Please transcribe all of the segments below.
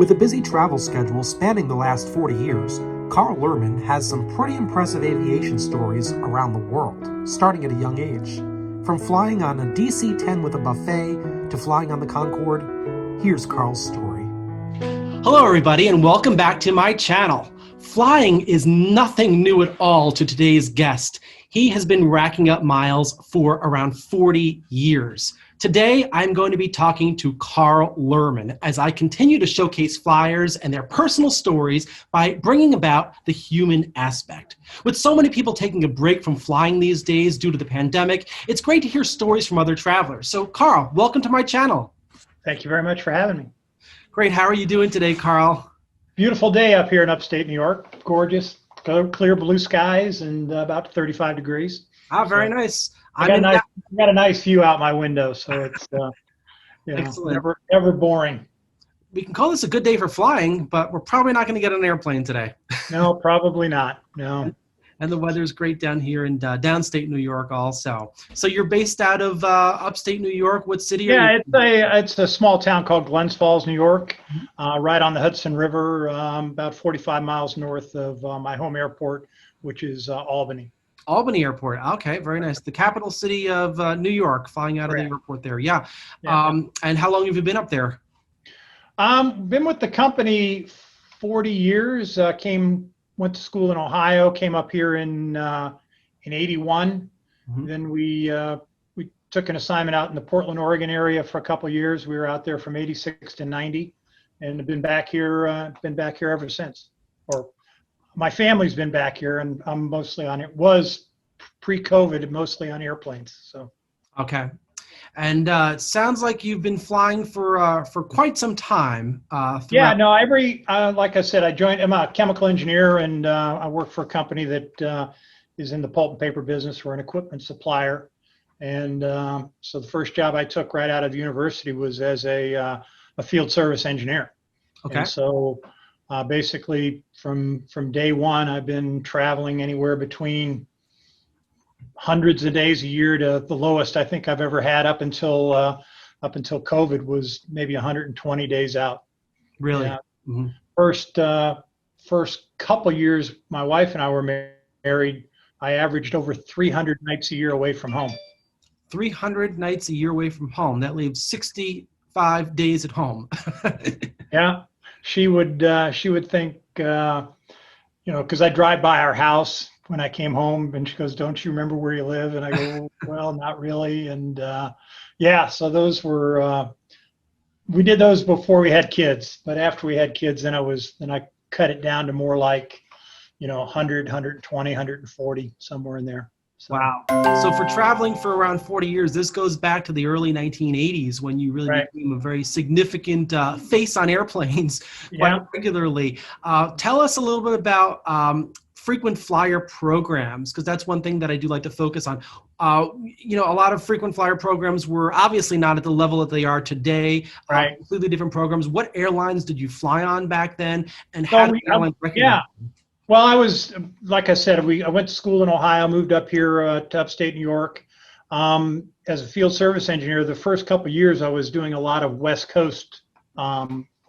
With a busy travel schedule spanning the last 40 years, Carl Luhrmann has some pretty impressive aviation stories around the world, starting at a young age. From flying on a DC-10 with a buffet to flying on the Concorde, here's Carl's story. Hello everybody and welcome back to my channel. Flying is nothing new at all to today's guest. He has been racking up miles for around 40 years. Today, I'm going to be talking to Carl Luhrmann as I continue to showcase flyers and their personal stories by bringing about the human aspect. With so many people taking a break from flying these days due to the pandemic, it's great to hear stories from other travelers. So Carl, welcome to my channel. Thank you very much for having me. Great. How are you doing today, Carl? Beautiful day up here in upstate New York. Gorgeous, clear blue skies and about 35 degrees. Ah, very nice. I got a nice view out my window, so it's never boring. We can call this a good day for flying, but we're probably not going to get on an airplane today. No, probably not. No. And the weather's great down here in downstate New York also. So you're based out of upstate New York. What city are you in? It's a small town called Glens Falls, New York, right on the Hudson River, about 45 miles north of my home airport, which is Albany. Albany Airport. Okay, very nice. The capital city of New York, flying out of the airport there. Yeah. And how long have you been up there? Been with the company 40 years. Went to school in Ohio. Came up here in '81. Mm-hmm. Then we took an assignment out in the Portland, Oregon area for a couple of years. We were out there from '86 to '90, and have been back here. Ever since. Or my family's been back here, and I'm mostly on it. Was pre-COVID, mostly on airplanes. So. Okay, and it sounds like you've been flying for quite some time. Yeah, no. Like I said, I'm a chemical engineer, and I work for a company that is in the pulp and paper business. We're an equipment supplier, and so the first job I took right out of university was as a field service engineer. Okay. And so. Basically, from day one, I've been traveling anywhere between hundreds of days a year to the lowest I think I've ever had up until COVID was maybe 120 days out. Really? Mm-hmm. First couple years, my wife and I were married. I averaged over 300 nights a year away from home. 300 nights a year away from home. That leaves 65 days at home. Yeah. She would think, because I drive by our house when I came home, and she goes, "Don't you remember where you live?" And I go, "Well, not really." And so those were we did those before we had kids, but after we had kids, then I cut it down to more like 100, 120, 140, somewhere in there. So. Wow. So for traveling for around 40 years, this goes back to the early 1980s when you really became a very significant face on airplanes quite regularly. Tell us a little bit about frequent flyer programs, because that's one thing that I do like to focus on. A lot of frequent flyer programs were obviously not at the level that they are today. Completely different programs. What airlines did you fly on back then, and how did the airlines recognize them? Well, I was, like I said, I went to school in Ohio, moved up here to upstate New York. As a field service engineer, the first couple of years I was doing a lot of West Coast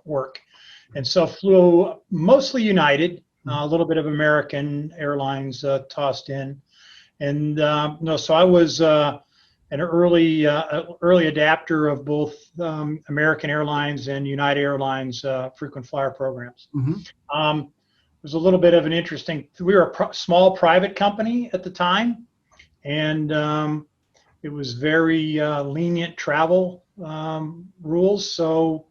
work. And so flew mostly United, a little bit of American Airlines tossed in. And so I was an early adapter of both American Airlines and United Airlines frequent flyer programs. Mm-hmm. It was a little bit of an interesting. We were a small private company at the time, and it was very lenient travel rules. So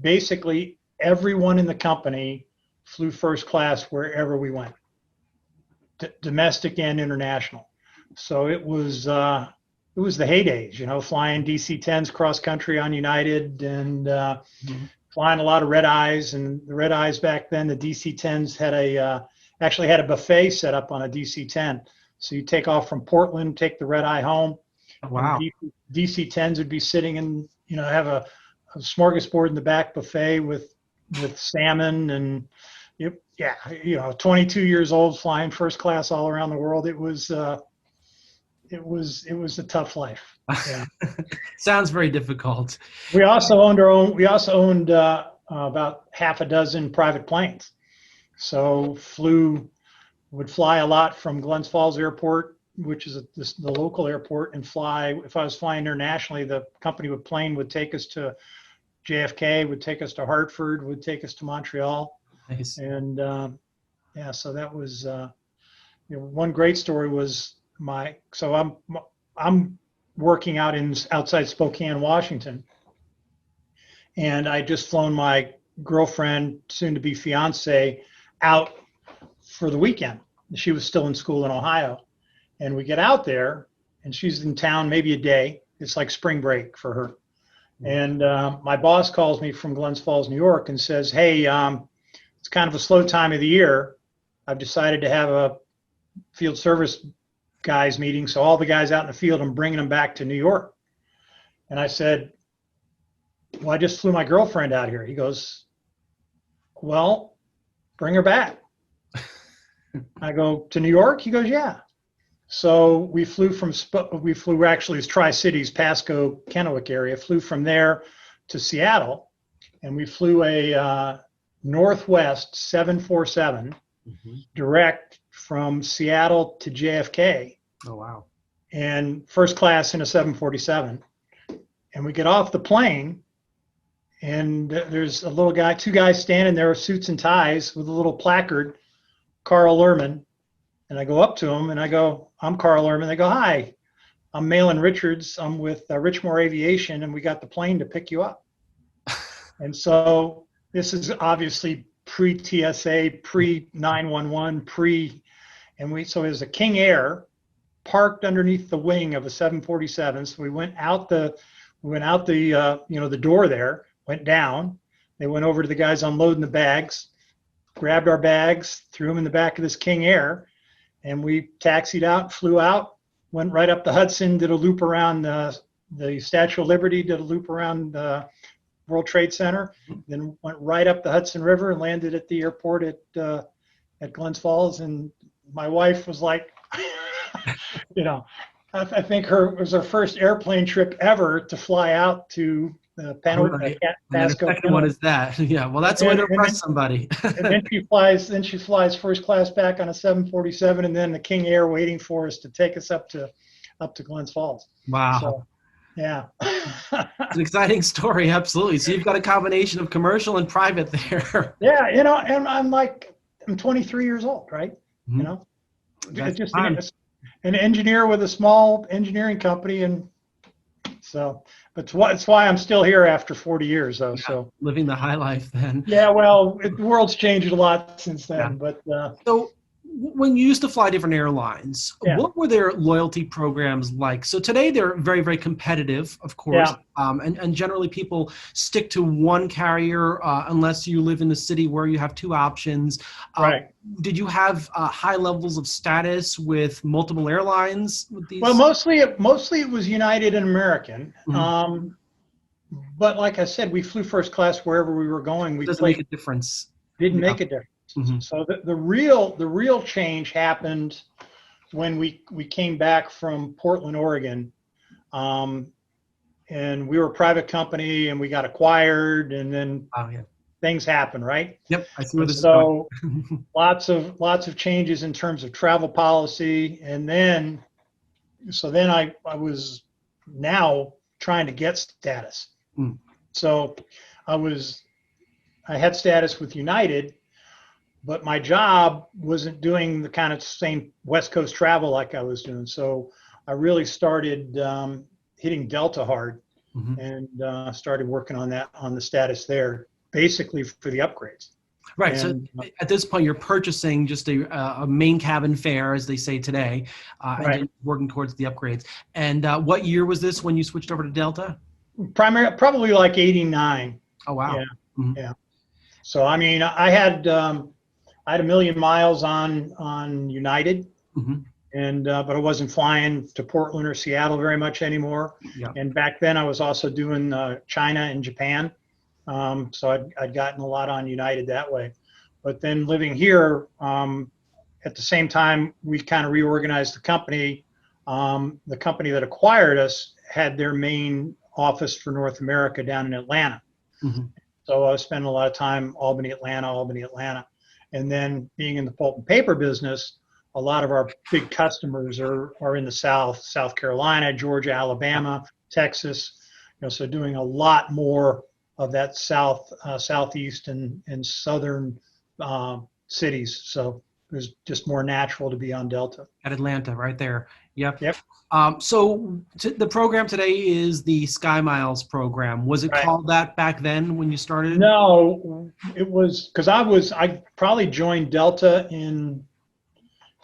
basically, everyone in the company flew first class wherever we went, domestic and international. So it was the heydays, flying DC-10s cross country on United and. Flying a lot of red eyes, and the red eyes back then, the DC-10s actually had a buffet set up on a DC-10. So you take off from Portland, take the red eye home. Wow. DC-10s would be sitting and have a smorgasbord in the back buffet with salmon and 22 years old flying first class all around the world. It was a tough life. Yeah. Sounds very difficult. We also owned about half a dozen private planes. So would fly a lot from Glens Falls Airport, which is the local airport, and fly. If I was flying internationally, the company plane would take us to JFK, would take us to Hartford, would take us to Montreal. Nice. And yeah, so that was one great story was I'm working outside Spokane, Washington, and I just flown my girlfriend, soon to be fiance, out for the weekend. She was still in school in Ohio, and we get out there, and she's in town maybe a day. It's like spring break for her. And my boss calls me from Glens Falls, New York, and says, "Hey, it's kind of a slow time of the year. I've decided to have a field service guys meeting, so all the guys out in the field, I'm bringing them back to New York." And I said, "Well, I just flew my girlfriend out here." He goes, "Well, bring her back." I go, "To New York?" He goes, "Yeah." So we flew actually it's Tri-Cities, Pasco, Kennewick area, flew from there to Seattle, and we flew a Northwest 747 direct from Seattle to JFK. Oh, wow. And first class in a 747. And we get off the plane, and there's a little guy, two guys standing there with suits and ties with a little placard, Carl Luhrmann. And I go up to him and I go, "I'm Carl Luhrmann." They go, "Hi, I'm Malin Richards. I'm with Richmore Aviation, and we got the plane to pick you up." And so this is obviously pre-TSA, pre-911, so it was a King Air parked underneath the wing of a 747. So we went out the door there, went down. They went over to the guys unloading the bags, grabbed our bags, threw them in the back of this King Air, and we taxied out, flew out, went right up the Hudson, did a loop around the Statue of Liberty, did a loop around the World Trade Center, then went right up the Hudson River and landed at the airport at Glens Falls. And my wife was like, I think it was her first airplane trip ever to fly out to Pasco. And the second one is that. Yeah, well, that's a way to impress somebody. And then she flies first class back on a 747, and then the King Air waiting for us to take us up to Glens Falls. Wow. So, yeah. It's an exciting story, absolutely. So you've got a combination of commercial and private there. Yeah, and I'm 23 years old, right? That's just fun. an engineer with a small engineering company, and so it's why I'm still here after 40 years, though. Yeah, so living the high life then. yeah, well, the world's changed a lot since then, Yeah. but So when you used to fly different airlines, Yeah. what were their loyalty programs like? So today they're very, very competitive, of course, and generally people stick to one carrier unless you live in the city where you have two options. Right. Did you have high levels of status with multiple airlines with these? Well, mostly it was United and American. But like I said, we flew first class wherever we were going. Doesn't make a difference. Didn't make a difference. So the real change happened when we came back from Portland, Oregon, and we were a private company, and we got acquired, and then things happen, right? Yep, I see where this is going. lots of changes in terms of travel policy, and then I was now trying to get status. So I had status with United, but my job wasn't doing the kind of same West Coast travel like I was doing. So I really started hitting Delta hard and started working on the status there, basically for the upgrades. Right. And, so at this point, you're purchasing just a main cabin fare, as they say today, and then working towards the upgrades. And what year was this when you switched over to Delta? Probably like 89. Oh, wow. Yeah. Yeah. So, I mean, I had a million miles on United, but I wasn't flying to Portland or Seattle very much anymore. Yeah. And back then I was also doing China and Japan. So I'd gotten a lot on United that way. But then living here, at the same time, we kind of reorganized the company. The company that acquired us had their main office for North America down in Atlanta. So I was spending a lot of time Albany, Atlanta. And then being in the pulp and paper business, a lot of our big customers are in the South, South Carolina, Georgia, Alabama, Texas. So doing a lot more of that southeast and southern cities. So it was just more natural to be on Delta. At Atlanta, right there. Yep. Yep. So the program today is the Sky Miles program. Was it called that back then when you started? No, it was because I probably joined Delta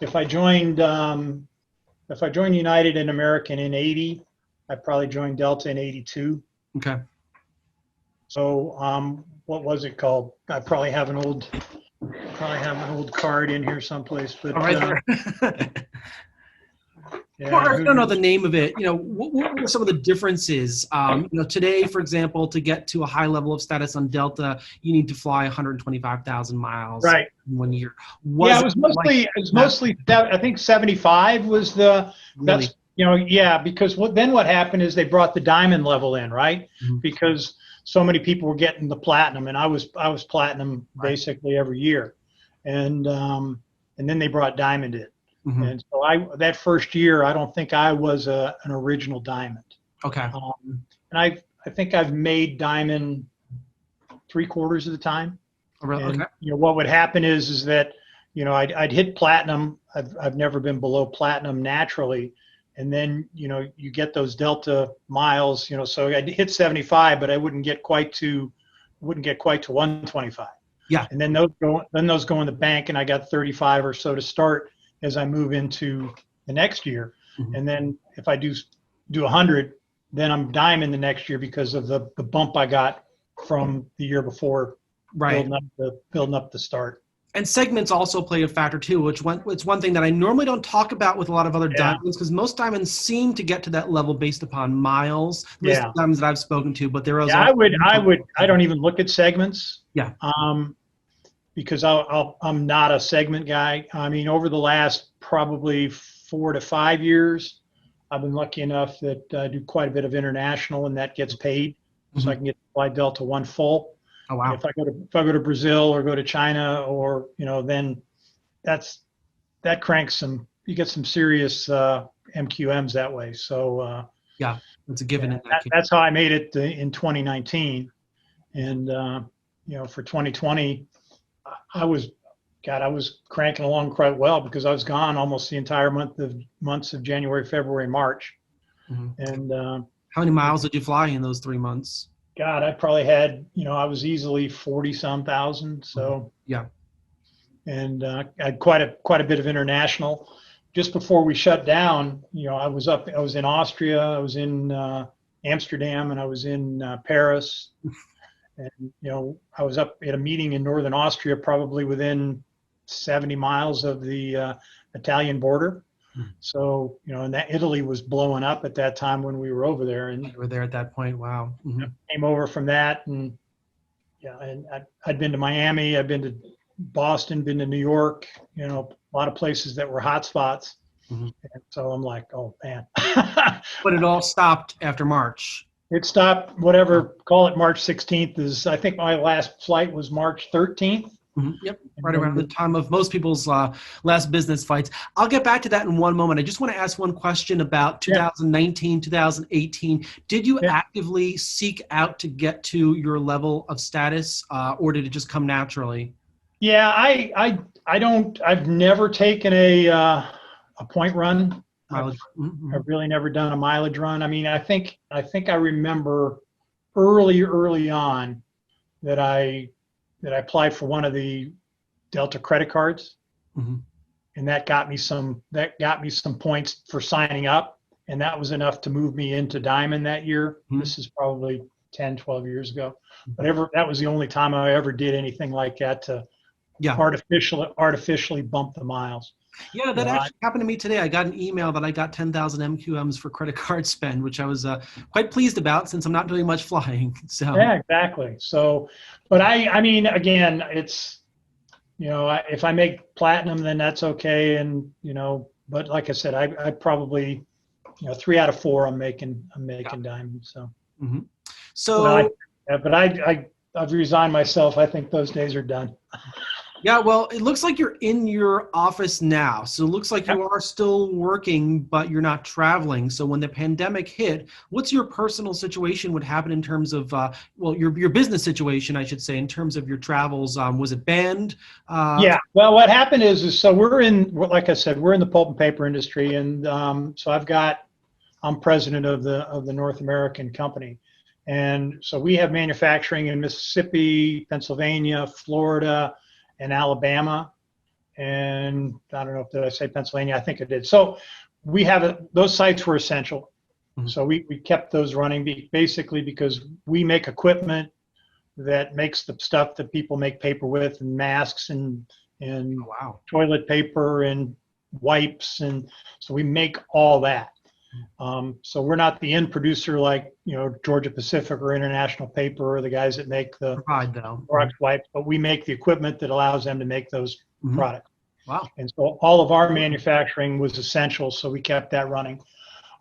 if I joined United and American in 80, I probably joined Delta in 82. Okay. So what was it called? I probably have an old card in here someplace. But right there. Yeah, well, I don't know the name of it. What were some of the differences? Today, for example, to get to a high level of status on Delta, you need to fly 125,000 miles in 1 year. It was mostly. I think 75 was the. Really? That's because then what happened is they brought the diamond level in, right? Mm-hmm. Because so many people were getting the platinum, and I was platinum basically every year, and then they brought diamond in. Mm-hmm. And so that first year, I don't think I was an original diamond. Okay. And I think I've made diamond 3/4 of the time. Oh, really? And, okay. What would happen is that, I'd hit platinum. I've never been below platinum naturally. And then, you get those Delta miles, so I'd hit 75, but I wouldn't get quite to 125. Yeah. And then those go in the bank, and I got 35 or so to start as I move into the next year. Mm-hmm. And then if I do 100, then I'm diamond the next year because of the bump I got from the year before, building up the start. And segments also play a factor too, it's one thing that I normally don't talk about with a lot of other diamonds, because most diamonds seem to get to that level based upon miles. Most diamonds that I've spoken to, but there is. I don't even look at segments. Yeah. Because I'm not a segment guy. I mean, over the last probably 4 to 5 years, I've been lucky enough that I do quite a bit of international, and that gets paid, so I can get to fly Delta One full. Oh wow! And if I go to Brazil or go to China, or then that cranks some. You get some serious MQMs that way. So yeah, it's a given. That's how I made it in 2019, and for 2020. I was cranking along quite well because I was gone almost the entire months of January, February, March. Mm-hmm. And how many miles did you fly in those 3 months? God, I probably had, I was easily 40-some thousand. So yeah. And I had quite a bit of international. Just before we shut down, I was in Austria, I was in Amsterdam, and I was in Paris. And, I was up at a meeting in northern Austria, probably within 70 miles of the Italian border. So, and that Italy was blowing up at that time when we were over there. And you were there at that point. Wow. Mm-hmm. Came over from that. And and I'd been to Miami, I'd been to Boston, been to New York, a lot of places that were hot spots. Mm-hmm. And so I'm like, oh man. But it all stopped after March. It stopped, call it March 16th is, I think my last flight was March 13th. Mm-hmm. Yep, right around the time of most people's last business flights. I'll get back to that in one moment. I just want to ask one question about 2019, 2018. Did you actively seek out to get to your level of status, or did it just come naturally? Yeah, I've never taken a point run. Mileage. I've really never done a mileage run. I mean, I think I remember early on that I applied for one of the Delta credit cards, and that got me some points for signing up, and that was enough to move me into Diamond that year. This is probably 10, 12 years ago. But that was the only time I ever did anything like that to artificially bump the miles. Yeah, that actually happened to me today. I got an email that I got 10,000 MQMs for credit card spend, which I was quite pleased about since I'm not doing much flying. So yeah, exactly. So, but I mean, again, it's, if I make platinum, then that's okay. And, but like I said, I probably, 3 out of 4, I'm making diamond. So, So, but I've resigned myself. I think those days are done. Yeah, well, it looks like you're in your office now. So it looks like you are still working, but you're not traveling. So when the pandemic hit, what's your personal situation? What happened in terms of, well, your business situation, I should say, in terms of your travels? Was it banned? Yeah. Well, what happened is so like I said, we're in the pulp and paper industry, and so I'm president of the North American company, and so we have manufacturing in Mississippi, Pennsylvania, Florida, and Alabama, and I don't know if did I say Pennsylvania? I think I did. So we have those sites were essential. Mm-hmm. So we kept those running basically because we make equipment that makes the stuff that people make paper with, and masks and toilet paper and wipes, and so we make all that. So we're not the end producer like Georgia Pacific or International Paper or the guys that make the products wipes, but we make the equipment that allows them to make those products. Wow! And so all of our manufacturing was essential, so we kept that running.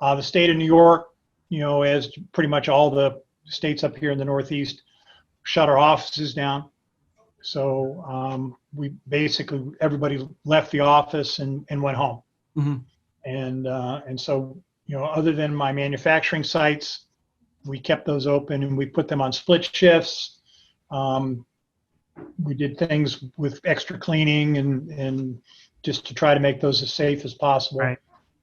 The state of New York, as pretty much all the states up here in the Northeast, shut our offices down. So we basically everybody left the office and went home. Mm-hmm. And so. Other than my manufacturing sites, we kept those open and we put them on split shifts. We did things with extra cleaning and just to try to make those as safe as possible. Right.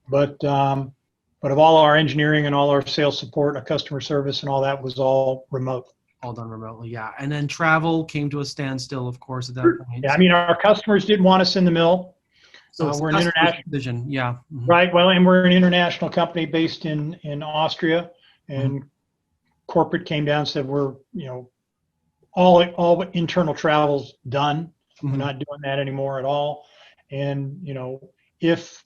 But of all our engineering and all our sales support, our customer service and all that was all remote. All done remotely, yeah. And then travel came to a standstill, of course, at that point. Yeah, I mean, our customers didn't want us in the mill. So we're an international division, yeah. Mm-hmm. Right. Well, and we're an international company based in Austria, and corporate came down and said we're all internal travel's done. We're not doing that anymore at all. And if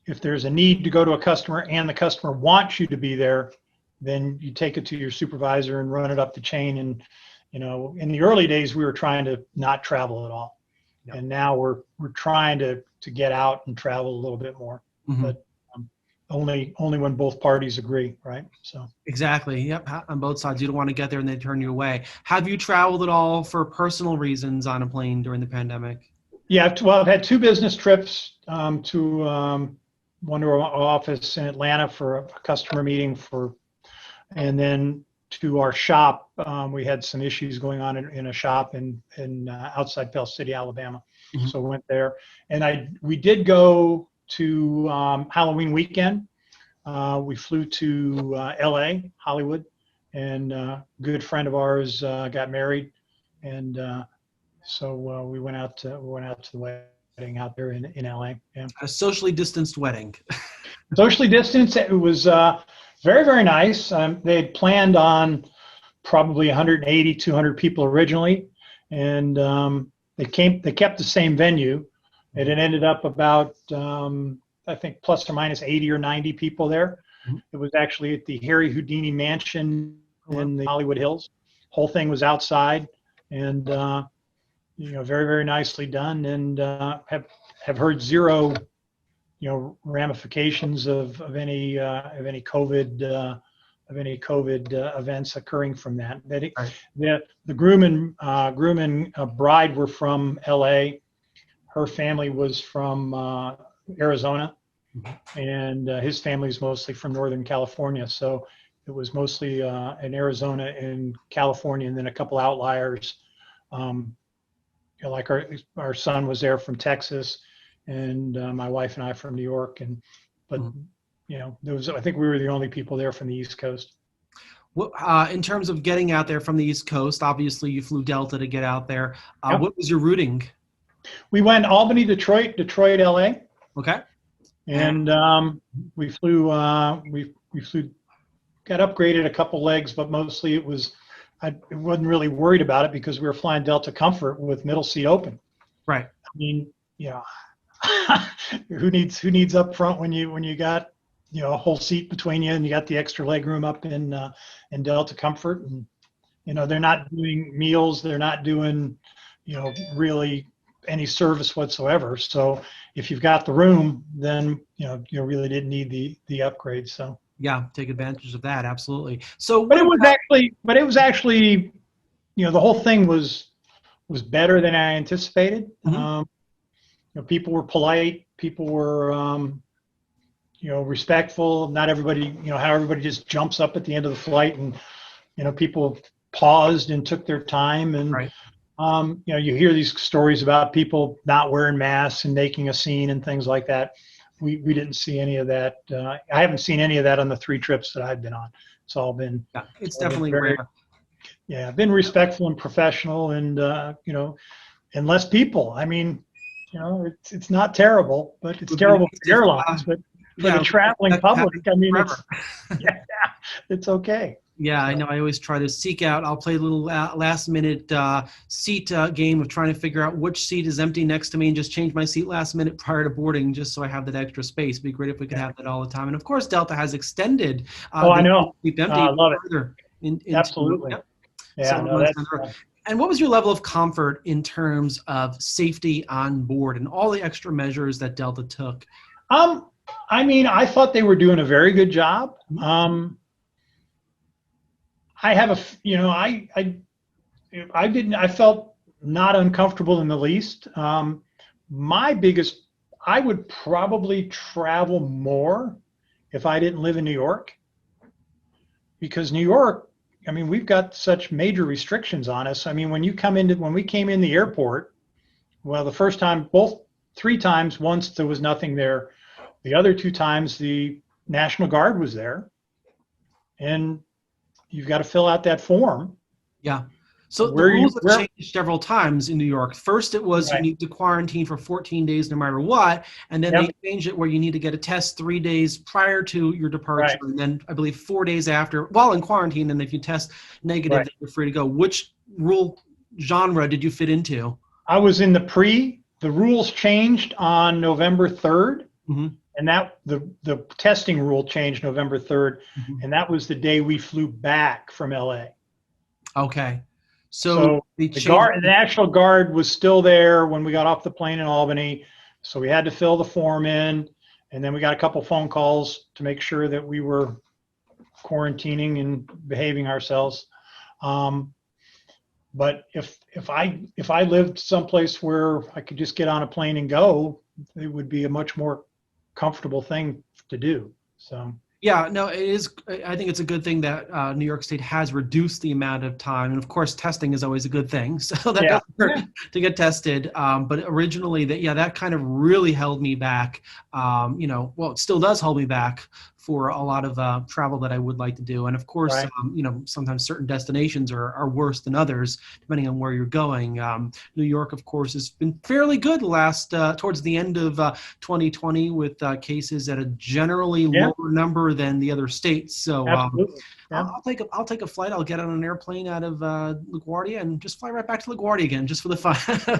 there's a need to go to a customer and the customer wants you to be there, then you take it to your supervisor and run it up the chain. And in the early days we were trying to not travel at all. And now we're trying to get out and travel a little bit more, but only when both parties agree, right? So exactly, yep. On both sides, you don't want to get there and they turn you away. Have you traveled at all for personal reasons on a plane during the pandemic? Yeah, I've had 2 business trips to one to our office in Atlanta for a customer meeting and then to our shop. We had some issues going on in a shop in outside Pell City, Alabama. So we went there, and we did go to Halloween weekend. We flew to LA, Hollywood, and a good friend of ours got married, and so we went out to the wedding out there in LA. Yeah. A socially distanced wedding. Socially distanced. It was very, very nice. They had planned on probably 180, 200 people originally, and they kept the same venue. It had ended up about I think plus or minus 80 or 90 people there. It was actually at the Harry Houdini Mansion in the Hollywood Hills. Whole thing was outside, and very, very nicely done, and have heard zero ramifications of any COVID events occurring from that. The groom and bride were from LA. Her family was from Arizona, and his family is mostly from Northern California. So it was mostly in Arizona and California, and then a couple outliers. Like our son was there from Texas, and my wife and I from New York, but I think we were the only people there from the East Coast. Well, in terms of getting out there from the East Coast, obviously you flew Delta to get out there. What was your routing? We went Albany, Detroit, LA. Okay. And we flew. We flew. Got upgraded a couple legs, but mostly it was. I wasn't really worried about it because we were flying Delta Comfort with middle seat open. Right. I mean, who needs up front when you got a whole seat between you and you got the extra leg room up in Delta Comfort, and they're not doing meals, they're not doing really any service whatsoever. So if you've got the room, then you really didn't need the upgrade. So yeah, take advantage of that, absolutely. So but it was actually the whole thing was better than I anticipated. Mhm. People were polite. People were, respectful. Not everybody, how everybody just jumps up at the end of the flight, and people paused and took their time. And Right. you hear these stories about people not wearing masks and making a scene and things like that. We didn't see any of that. I haven't seen any of that on the 3 trips that I've been on. It's all been, Yeah, it's it's all been definitely very, rare. yeah, been respectful and professional, and and less people. I mean, it's not terrible, but it's Would be terrible nice for if, airlines. But for yeah, the it would be nice if traveling that could public, happen I mean, forever. yeah, it's okay. Yeah, I So know. I always try to seek out. I'll play a little last minute seat game of trying to figure out which seat is empty next to me and just change my seat last minute prior to boarding just so I have that extra space. It'd be great if we could yeah. have that all the time. And of course, Delta has extended Oh, I the know. keep empty I even love it. further into. Absolutely. Yep. So Yeah. No, everyone's that's. and what was your level of comfort in terms of safety on board and all the extra measures that Delta took? Um, I mean, I thought they were doing a very good job. Mhm. I have I didn't, I felt not uncomfortable in the least. My biggest, I would probably travel more if I didn't live in New York, because New York, I mean, we've got such major restrictions on us. I mean, when we came in the airport, well, the first time, 3 times, once there was nothing there. The other 2 times, the National Guard was there, and you've got to fill out that form. Yeah. So the Where you rules have where changed several times in New York. First, it was you Right. need to quarantine for 14 days no matter what. And then they Yep. changed it where you need to get a test 3 days prior to your departure. Right. And then I believe 4 days after, while in quarantine. And if you test negative, Right. then you're free to go. Which rule genre did you fit into? I was in the rules changed on November 3rd, Hmm. and that the testing rule changed November 3rd, Hmm. and that was the day we flew back from LA. Okay. So So they changed. the National Guard was still there when we got off the plane in Albany. So we had to fill the form in, and then we got a couple phone calls to make sure that we were quarantining and behaving ourselves. Um, but if I lived someplace where I could just get on a plane and go, it would be a much more comfortable thing to do. So Yeah, no, it is. I think it's a good thing that New York State has reduced the amount of time, and of course, testing is always a good thing. So that yeah, doesn't hurt to get tested. But originally, that kind of really held me back. Well, it still does hold me back for a lot of travel that I would like to do. And of course, right. sometimes certain destinations are worse than others depending on where you're going. New York, of course, has been fairly good last towards the end of 2020 with cases at a generally Yeah, lower number than the other states. So absolutely. Yeah. I'll take a flight. I'll get on an airplane out of LaGuardia and just fly right back to LaGuardia again, just for the fun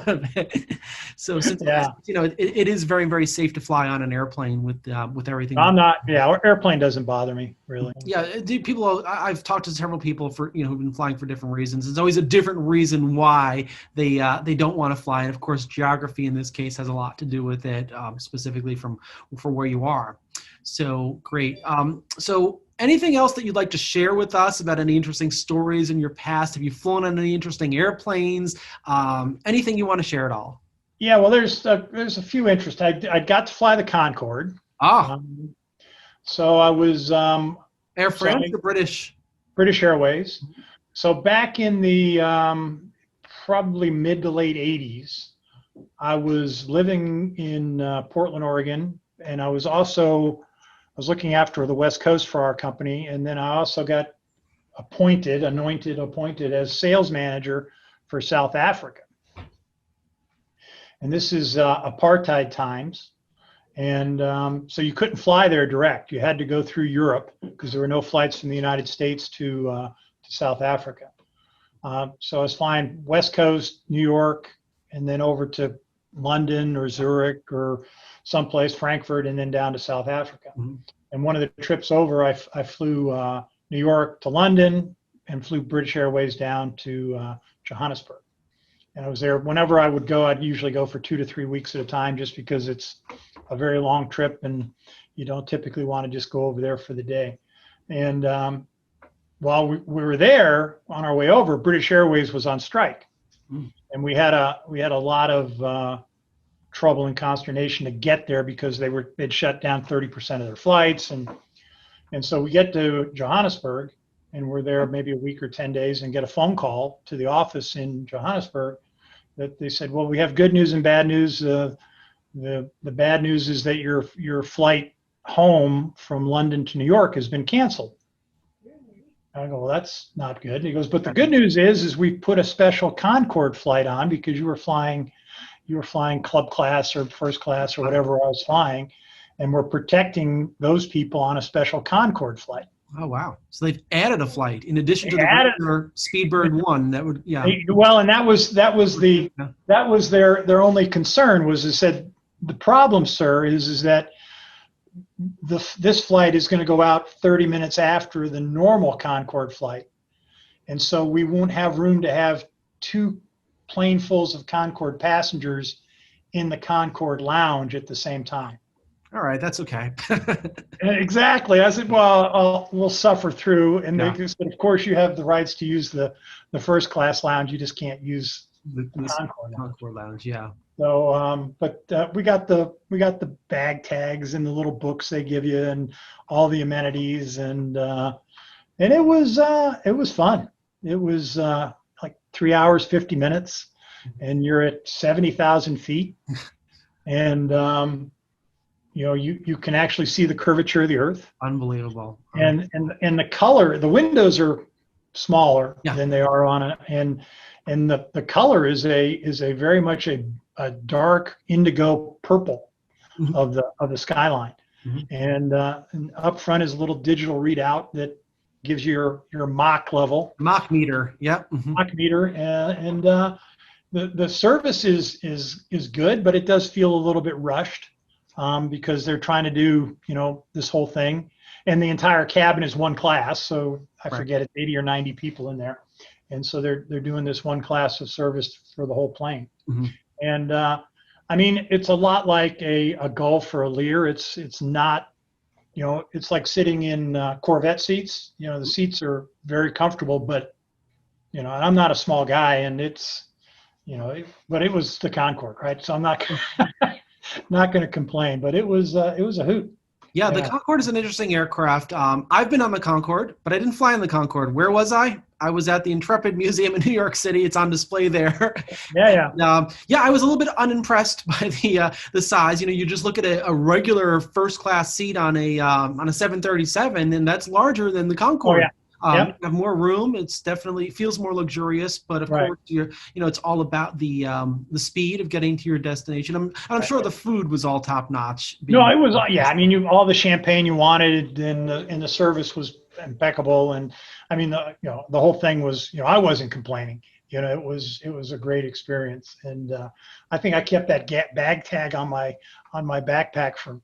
of it. So since Yeah. it is very very safe to fly on an airplane with everything. I'm not, yeah, airplane doesn't bother me really. Yeah, I've talked to several people for who've been flying for different reasons. It's always a different reason why they don't want to fly, and of course, geography in this case has a lot to do with it, specifically for where you are. So great. So anything else that you'd like to share with us about any interesting stories in your past? Have you flown on any interesting airplanes? Anything you want to share at all? Yeah, well, there's a few interests. I got to fly the Concorde. Ah, Um, so I was Air so France I, or British? British Airways. So back in the probably mid to late 80s, I was living in Portland, Oregon, and I was looking after the West Coast for our company, and then I also got appointed as sales manager for South Africa. And this is apartheid times. And so you couldn't fly there direct. You had to go through Europe because there were no flights from the United States to South Africa. So I was flying West Coast, New York, and then over to London or Zurich or someplace, Frankfurt, and then down to South Africa. Mm-hmm. And one of the trips over, I flew New York to London and flew British Airways down to Johannesburg. And I was there whenever I would go. I'd usually go for 2 to 3 weeks at a time, just because it's a very long trip and you don't typically want to just go over there for the day. And while we were there on our way over, British Airways was on strike, and we had a lot of trouble and consternation to get there because they'd shut down 30% of their flights, and so we get to Johannesburg, and we're there maybe a week or 10 days, and get a phone call to the office in Johannesburg that they said, well, we have good news and bad news. The bad news is that your flight home from London to New York has been canceled. I go, well, that's not good. He goes, but the good news is we put a special Concorde flight on because you were flying club class or first class or whatever I was flying, and we're protecting those people on a special Concorde flight. Oh wow! So they've added a flight in addition to the regular Speedbird one. That would Well, and that was their only concern was they said the problem, sir, is that this flight is going to go out 30 minutes after the normal Concorde flight. And so we won't have room to have 2 planefuls of Concorde passengers in the Concorde lounge at the same time. All right, that's okay. Exactly. I said, well, we'll suffer through. And they said, of course, you have the rights to use the first class lounge. You just can't use the Concorde lounge. Yeah. So, but we got the bag tags and the little books they give you and all the amenities, and it was fun. It was like 3 hours, 50 minutes, and you're at 70,000 feet, and you can actually see the curvature of the Earth. Unbelievable. And the color, the windows are smaller than they are on it, and the color is a very much a dark indigo purple of the skyline, and up front is a little digital readout that gives you your Mach level. Mach meter, Mach meter, and the service is good, but it does feel a little bit rushed because they're trying to do this whole thing, and the entire cabin is one class, so I forget it's 80 or 90 people in there. And so they're doing this one class of service for the whole plane. And I mean, it's a lot like a Gulf or a Lear. It's not, it's like sitting in Corvette seats. The seats are very comfortable, but, and I'm not a small guy, and it's, but it was the Concorde, right? So I'm not going to complain, but it was a hoot. Yeah, the Concorde is an interesting aircraft. I've been on the Concorde, but I didn't fly in the Concorde. Where was I? I was at the Intrepid Museum in New York City. It's on display there. Yeah. I was a little bit unimpressed by the size. You just look at a regular first class seat on a 737, and that's larger than the Concorde. You have more room. It's definitely feels more luxurious, but of course, it's all about the speed of getting to your destination. I'm sure the food was all top notch. No, it was. I mean, all the champagne you wanted, and the service was impeccable. And I mean, the whole thing was. I wasn't complaining. It was a great experience, and I think I kept that bag tag on my backpack for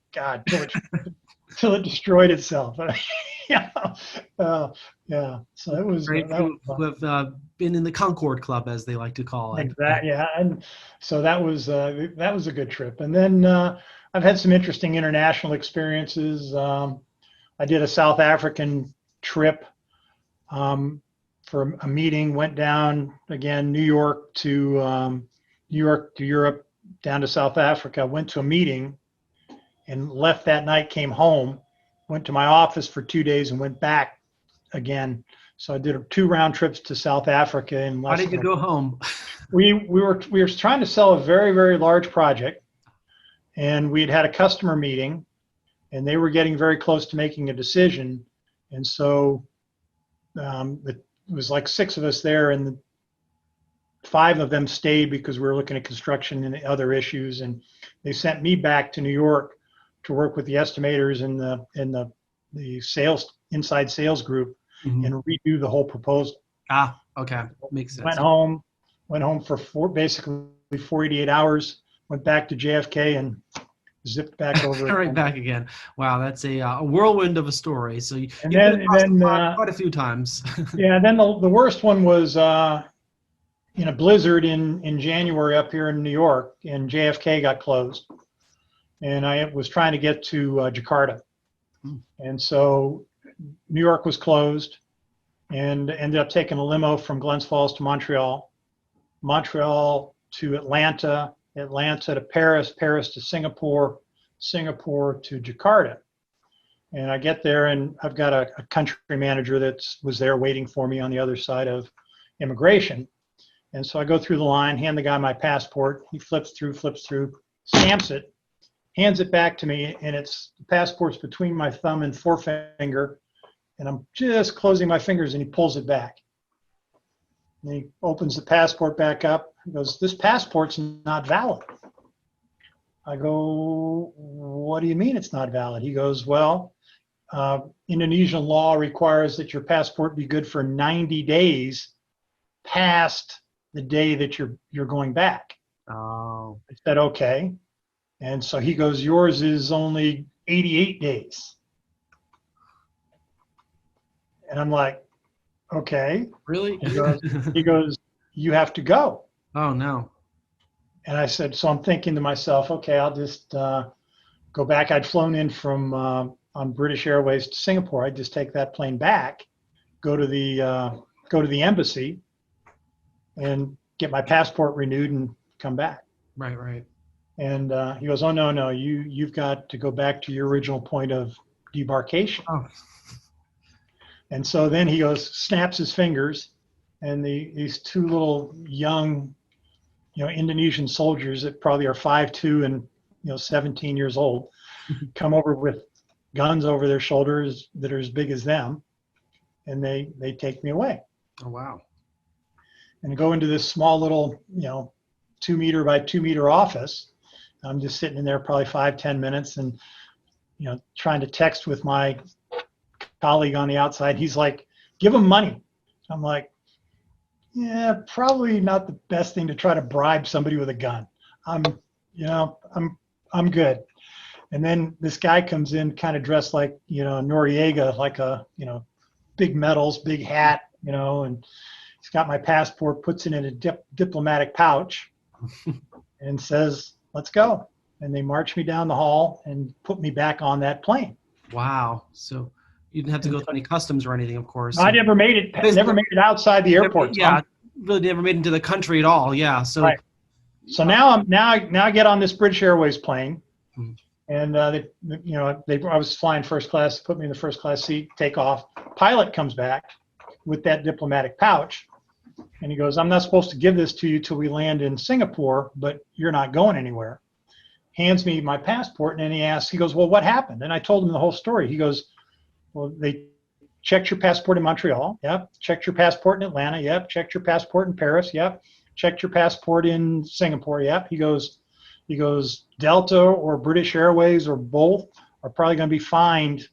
till it destroyed itself. So it was great to have been in the Concorde Club, as they like to call it. Exactly. Yeah, and so that was a good trip. And then I've had some interesting international experiences. I did a South African trip for a meeting. Went down again, New York to Europe, down to South Africa. Went to a meeting, and left that night. Came home. Went to my office for 2 days and went back again. So I did 2 round trips to South Africa. Why did you go home? We were trying to sell a very, very large project, and we had a customer meeting, and they were getting very close to making a decision. And so it was like 6 of us there, and 5 of them stayed because we were looking at construction and other issues. And they sent me back to New York to work with the estimators and the sales inside sales group and redo the whole proposal. Okay, makes sense. Went home for basically 48 hours. Went back to JFK and zipped back over. Right back again. Wow, that's a whirlwind of a story. So you've been quite a few times. Yeah, and then the worst one was in a blizzard in January up here in New York, and JFK got closed. And I was trying to get to Jakarta. And so New York was closed, and ended up taking a limo from Glens Falls to Montreal, Montreal to Atlanta, Atlanta to Paris, Paris to Singapore, Singapore to Jakarta. And I get there, and I've got a country manager that was there waiting for me on the other side of immigration. And so I go through the line, hand the guy my passport. He flips through, stamps it, hands it back to me, and the passport's between my thumb and forefinger, and I'm just closing my fingers, and he pulls it back. And he opens the passport back up. He goes, "This passport's not valid." I go, "What do you mean it's not valid?" He goes, "Well, Indonesian law requires that your passport be good for 90 days past the day that you're going back." Oh. I said, "Okay." And so he goes, "Yours is only 88 days. And I'm like, "Okay." Really? He goes, "You have to go." Oh, no. And I said, so I'm thinking to myself, okay, I'll just go back. I'd flown in from on British Airways to Singapore. I'd just take that plane back, go to the embassy, and get my passport renewed and come back. Right, right. And he goes, "Oh, no, you've got to go back to your original point of debarkation." Oh. And so then he goes, snaps his fingers, and these two little young, Indonesian soldiers that probably are 5'2" and 17 years old, come over with guns over their shoulders that are as big as them, and they take me away. Oh, wow. And I go into this small little 2 meter by 2 meter office. I'm just sitting in there probably 5-10 minutes, and trying to text with my colleague on the outside. He's like, "Give him money." I'm like, "Yeah, probably not the best thing to try to bribe somebody with a gun. I'm good." And then this guy comes in kind of dressed like, Noriega, like a, big medals, big hat, and he's got my passport, puts it in a diplomatic pouch and says, "Let's go." And they march me down the hall and put me back on that plane. Wow. So you didn't have to go through any customs or anything, of course. I never made it outside the airport. Yeah, really never made it into the country at all. Yeah. So right. So now I get on this British Airways plane, and I was flying first class, put me in the first class seat, take off. Pilot comes back with that diplomatic pouch, and he goes, "I'm not supposed to give this to you till we land in Singapore, but you're not going anywhere." Hands me my passport, and then he goes, "Well, what happened?" And I told him the whole story. He goes, "Well, they checked your passport in Montreal. Yep. Checked your passport in Atlanta. Yep. Checked your passport in Paris. Yep. Checked your passport in Singapore. Yep." He goes, "Delta or British Airways or both are probably going to be fined."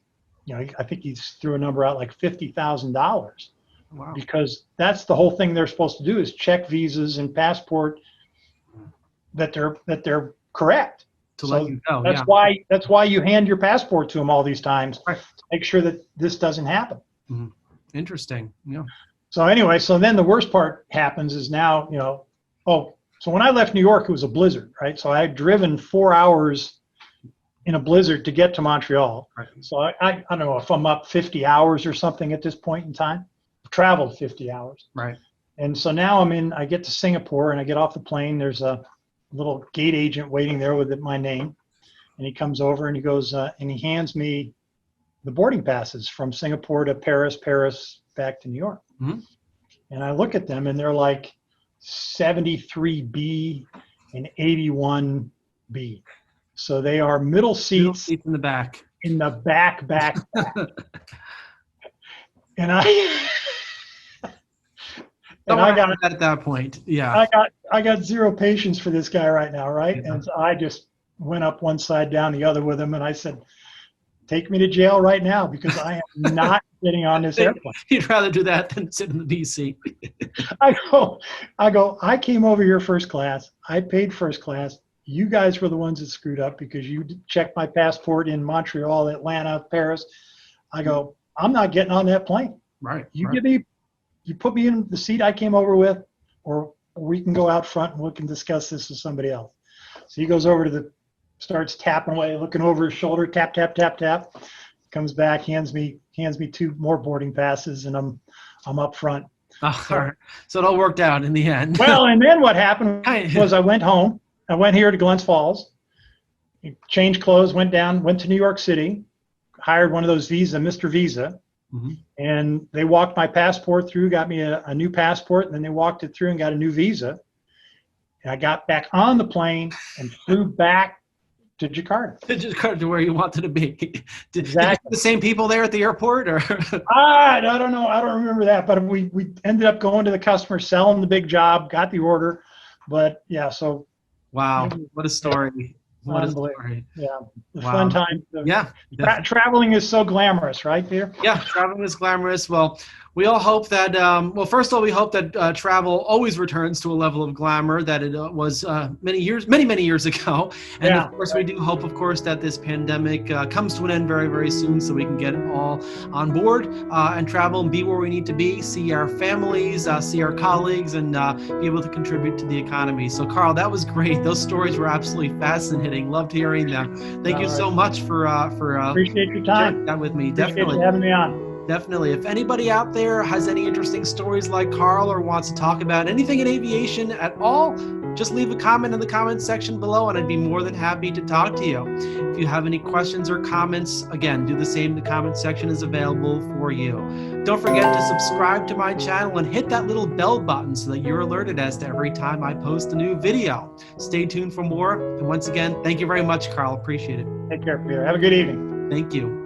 I think he threw a number out like $50,000. Wow. Because that's the whole thing they're supposed to do, is check visas and passport that they're correct. To let you know. That's why you hand your passport to them all these times, Right. to make sure that this doesn't happen. Mm-hmm. Interesting. Yeah. So anyway, so then the worst part happens is now, so when I left New York, it was a blizzard, right? So I had driven 4 hours in a blizzard to get to Montreal. Right. So I don't know if I'm up 50 hours or something at this point in time. I've traveled 50 hours. Right. And so now I get to Singapore, and I get off the plane. There's a little gate agent waiting there with my name. And he comes over and he goes, and he hands me the boarding passes from Singapore to Paris, Paris back to New York. Mm-hmm. And I look at them, and they're like 73B and 81B. So they are middle seats in the back. In the back. And I got at that point. Yeah. I got zero patience for this guy right now, right? Yeah. And so I just went up one side, down the other with him, and I said, "Take me to jail right now, because I am not getting on this airplane." You'd rather do that than sit in the B seat. I go, "I came over here first class. I paid first class. You guys were the ones that screwed up because you checked my passport in Montreal, Atlanta, Paris." I go, "I'm not getting on that plane. Right. You put me in the seat I came over with, or we can go out front and we can discuss this with somebody else." So he goes over starts tapping away, looking over his shoulder, tap, tap, tap, tap. Comes back, hands me hands me 2 more boarding passes, and I'm up front. All right. So it all worked out in the end. Well, and then what happened was I went home. I went here to Glens Falls, changed clothes, went to New York City, hired one of those Mr. Visa, and they walked my passport through, got me a new passport, and then they walked it through and got a new visa. And I got back on the plane and flew back to Jakarta. To where you wanted to be. Exactly. The same people there at the airport, or? I don't know. I don't remember that, but we ended up going to the customer, selling the big job, got the order. But yeah, so. Wow, what a story. What a story. Yeah, fun time. Yeah. Traveling is so glamorous, right, Peter? Yeah, traveling is glamorous. Well, we all hope that, well, first of all, we hope that travel always returns to a level of glamour that it was many years ago. And of course, we do hope, of course, that this pandemic comes to an end very, very soon so we can get all on board and travel and be where we need to be, see our families, see our colleagues, and be able to contribute to the economy. So, Carl, that was great. Those stories were absolutely fascinating. Loved hearing them. Thank you so much for appreciate your time. sharing that with me. Appreciate Definitely. you having me on. Definitely. If anybody out there has any interesting stories like Carl or wants to talk about anything in aviation at all, just leave a comment in the comment section below and I'd be more than happy to talk to you. If you have any questions or comments, again, do the same. The comment section is available for you. Don't forget to subscribe to my channel and hit that little bell button so that you're alerted as to every time I post a new video. Stay tuned for more. And once again, thank you very much, Carl. Appreciate it. Take care, Peter. Have a good evening. Thank you.